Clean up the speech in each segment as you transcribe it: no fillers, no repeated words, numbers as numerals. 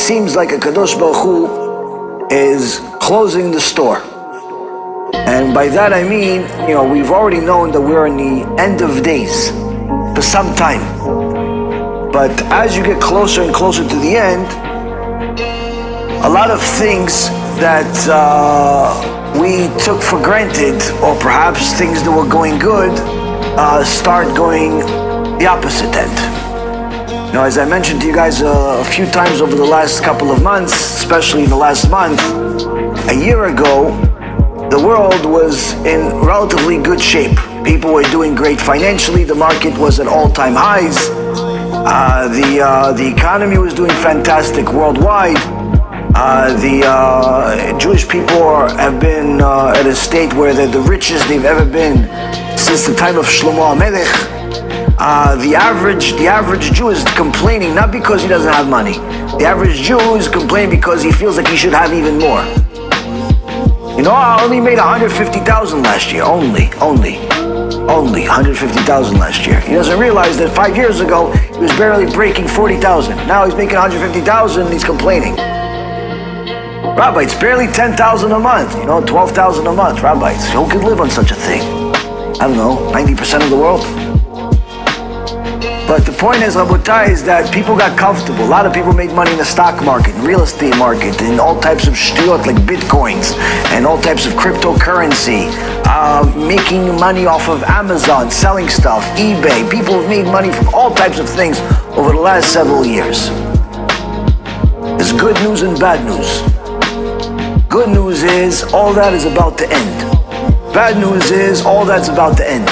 seems like a Kadosh Baruch Hu is closing the store. And by that I mean, we've already known that we're in the end of days for some time. But as you get closer and closer to the end, a lot of things that we took for granted, or perhaps things that were going good, start going the opposite end. As I mentioned to you guys a few times over the last couple of months, especially in the last month, a year ago, the world was in relatively good shape. People were doing great financially. The market was at all-time highs. The economy was doing fantastic worldwide. The Jewish people have been at a state where they're the richest they've ever been since the time of Shlomo HaMelech. The average Jew is complaining not because he doesn't have money. The average Jew is complaining because he feels like he should have even more. I only made 150,000 last year. Only 150,000 last year. He doesn't realize that 5 years ago he was barely breaking 40,000. Now he's making 150,000 and he's complaining. Rabbi, it's barely 10,000 a month. 12,000 a month. Rabbi, who could live on such a thing? I don't know, 90% of the world. But the point is, Rabotai, is that people got comfortable. A lot of people made money in the stock market, real estate market, in all types of shtuyot like bitcoins and all types of cryptocurrency, making money off of Amazon, selling stuff, eBay. People have made money from all types of things over the last several years. There's good news and bad news. Good news is all that is about to end. Bad news is all that's about to end.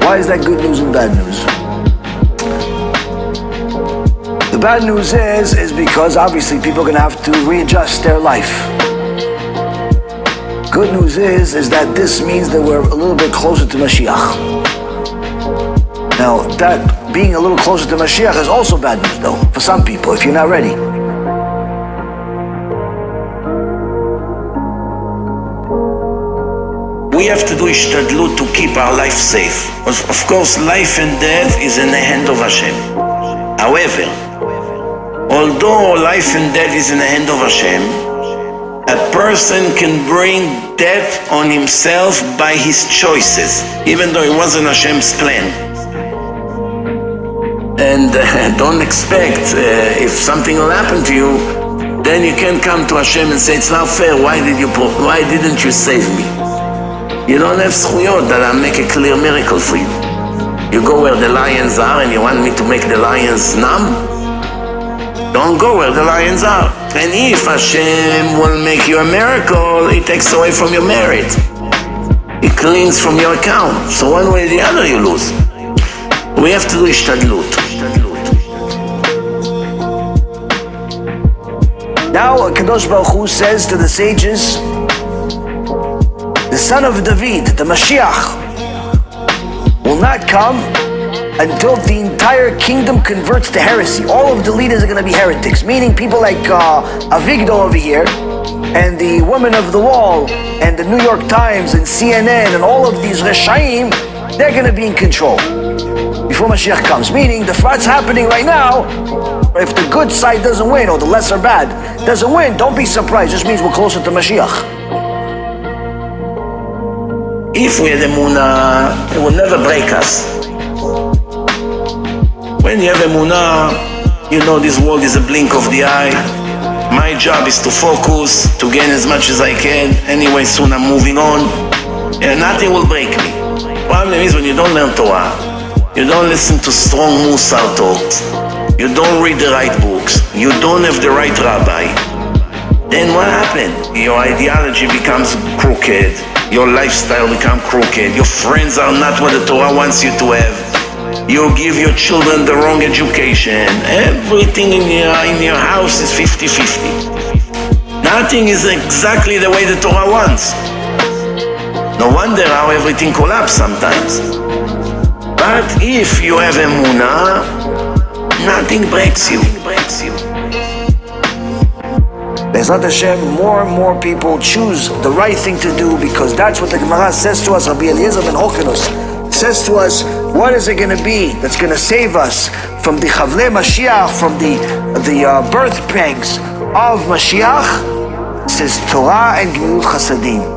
Why is that good news and bad news? The bad news is because obviously people are going to have to readjust their life. Good news is that this means that we're a little bit closer to Mashiach. Now, that being a little closer to Mashiach is also bad news though, for some people, if you're not ready. We have to do ishtadlut to keep our life safe. Of course, life and death is in the hand of Hashem. However, although life and death is in the hand of Hashem, a person can bring death on himself by his choices, even though it wasn't Hashem's plan. And don't expect if something will happen to you, then you can come to Hashem and say, it's not fair, why didn't you save me? You don't have zchuyot that I'll make a clear miracle for you. You go where the lions are and you want me to make the lions numb? Don't go where the lions are. And if Hashem will make you a miracle, He takes away from your merit. He cleans from your account. So one way or the other you lose. We have to do ishtadlut. Now Kadosh Baruch Hu says to the sages, the son of David, the Mashiach, will not come until the entire kingdom converts to heresy. All of the leaders are going to be heretics, meaning people like Avigdor over here, and the Women of the Wall, and the New York Times, and CNN, and all of these Reshaim, they're going to be in control before Mashiach comes. Meaning, what's happening right now, if the good side doesn't win, or the lesser bad doesn't win, don't be surprised. It just means we're closer to Mashiach. If we had emunah, it will never break us. When you have emunah, you know this world is a blink of the eye. My job is to focus, to gain as much as I can. Anyway, soon I'm moving on. And nothing will break me. Problem is when you don't learn Torah, you don't listen to strong Musar talks, you don't read the right books, you don't have the right rabbi, then what happened? Your ideology becomes crooked. Your lifestyle becomes crooked. Your friends are not what the Torah wants you to have. You give your children the wrong education. Everything in your house is 50-50. Nothing is exactly the way the Torah wants. No wonder how everything collapses sometimes. But if you have emunah, nothing breaks you. Be'ezrat Hashem, more and more people choose the right thing to do, because that's what the Gemara says to us. Rabbi Eliezer ben Hokanus says to us, what is it going to be that's going to save us from the Chavle Mashiach, from the birth pangs of Mashiach? It says Torah and Gemilut Chasadim.